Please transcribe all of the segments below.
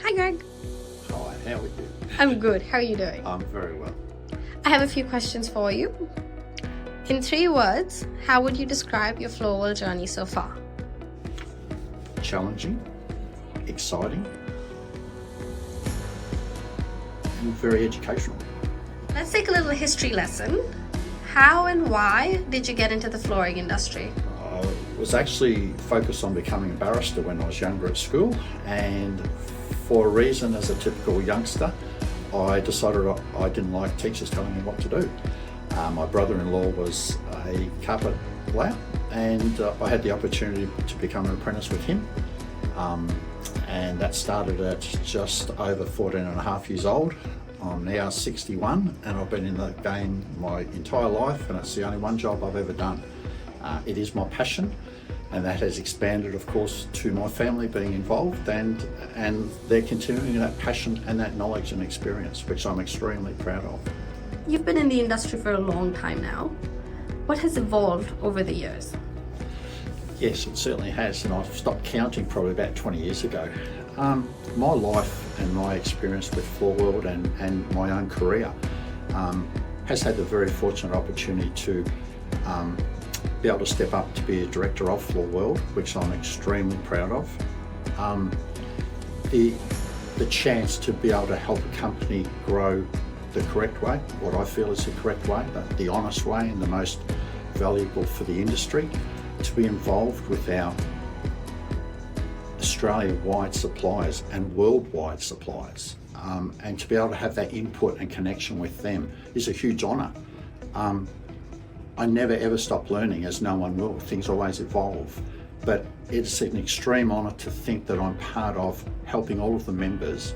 Hi Greg. Hi, how are you? I'm good. How are you doing? I'm very well. I have a few questions for you. In 3 words, how would you describe your Floorworld journey so far? Challenging, exciting, and very educational. Let's take a little history lesson. How and why did you get into the flooring industry? I was actually focused on becoming a barrister when I was younger at school, and for a reason, as a typical youngster, I decided I didn't like teachers telling me what to do. My brother-in-law was a carpet layer, and I had the opportunity to become an apprentice with him. And that started at just over 14 and a half years old. I'm now 61 and I've been in the game my entire life, and it's the only one job I've ever done. It is my passion, and that has expanded, of course, to my family being involved, and they're continuing that passion and that knowledge and experience, which I'm extremely proud of. You've been in the industry for a long time now. What has evolved over the years? Yes, it certainly has, and I've stopped counting probably about 20 years ago. My life and my experience with Floorworld and my own career has had the very fortunate opportunity to be able to step up to be a director of Floorworld, which I'm extremely proud of. The chance to be able to help a company grow the correct way, what I feel is the correct way, the honest way, and the most valuable for the industry, to be involved with our Australia-wide suppliers and worldwide suppliers, and to be able to have that input and connection with them is a huge honour. I never ever stop learning, as no one will. Things always evolve, but it's an extreme honour to think that I'm part of helping all of the members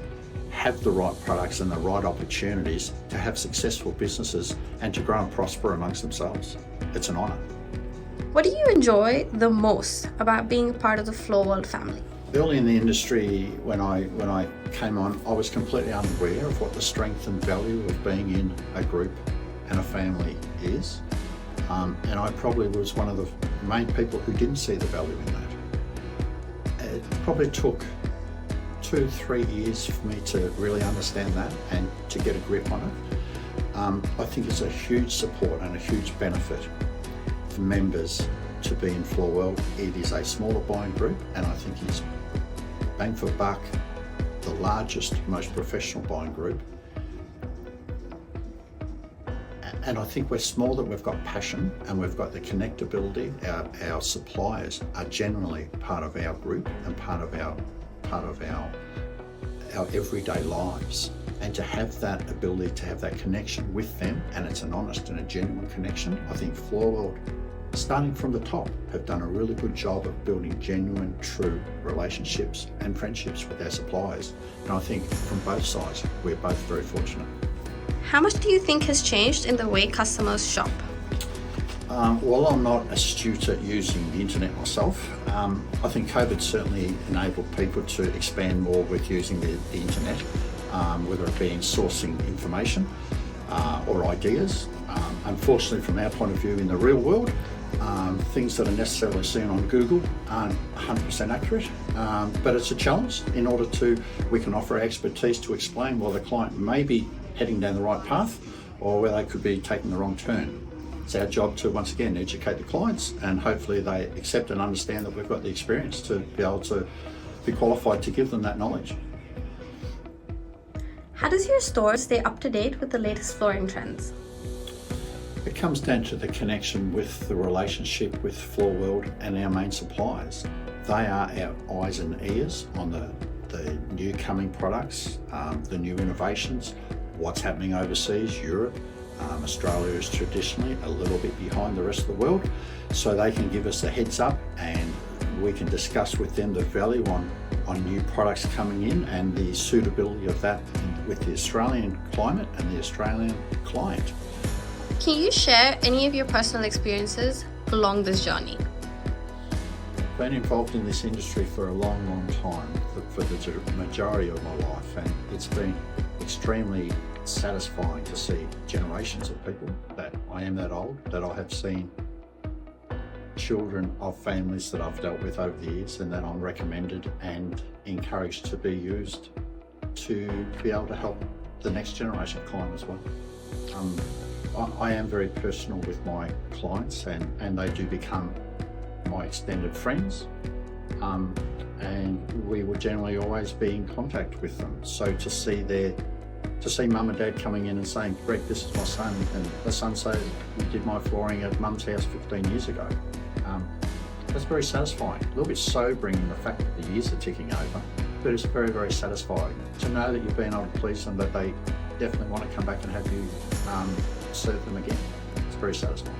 have the right products and the right opportunities to have successful businesses and to grow and prosper amongst themselves. It's an honour. What do you enjoy the most about being a part of the Floorworld family? Early in the industry, when I came on, I was completely unaware of what the strength and value of being in a group and a family is. And I probably was one of the main people who didn't see the value in that. It probably took 2-3 years for me to really understand that and to get a grip on it. I think it's a huge support and a huge benefit for members to be in Floorworld. It is a smaller buying group, and I think it's bang for buck the largest, most professional buying group. And I think we're small, that we've got passion and we've got the connectability. Our suppliers are generally part of our group and part of our everyday lives. And to have that ability to have that connection with them, and it's an honest and a genuine connection, I think Floorworld, starting from the top, have done a really good job of building genuine, true relationships and friendships with our suppliers. And I think from both sides, we're both very fortunate. How much do you think has changed in the way customers shop? Well, I'm not astute at using the internet myself. I think COVID certainly enabled people to expand more with using the internet, whether it be in sourcing information or ideas. Unfortunately, from our point of view in the real world, things that are necessarily seen on Google aren't 100% accurate, but it's a challenge. We can offer our expertise to explain why the client may be heading down the right path or where they could be taking the wrong turn. It's our job to, once again, educate the clients, and hopefully they accept and understand that we've got the experience to be able to be qualified to give them that knowledge. How does your store stay up to date with the latest flooring trends? It comes down to the connection with the relationship with Floorworld and our main suppliers. They are our eyes and ears on the new coming products, the new innovations, what's happening overseas, Europe. Australia is traditionally a little bit behind the rest of the world, so they can give us a heads up, and we can discuss with them the value on new products coming in and the suitability of that with the Australian climate and the Australian client. Can you share any of your personal experiences along this journey? I've been involved in this industry for a long, long time, for the majority of my life, and it's been extremely satisfying to see generations of people that I am that old, that I have seen children of families that I've dealt with over the years, and that I'm recommended and encouraged to be used to be able to help the next generation climb as well. I am very personal with my clients, and they do become my extended friends, and we will generally always be in contact with them. So to see mum and dad coming in and saying, Greg, this is my son, and the son says, you did my flooring at mum's house 15 years ago. That's very satisfying. A little bit sobering in the fact that the years are ticking over, but it's very, very satisfying to know that you've been able to please them, that they definitely want to come back and have you serve them again. It's very satisfying.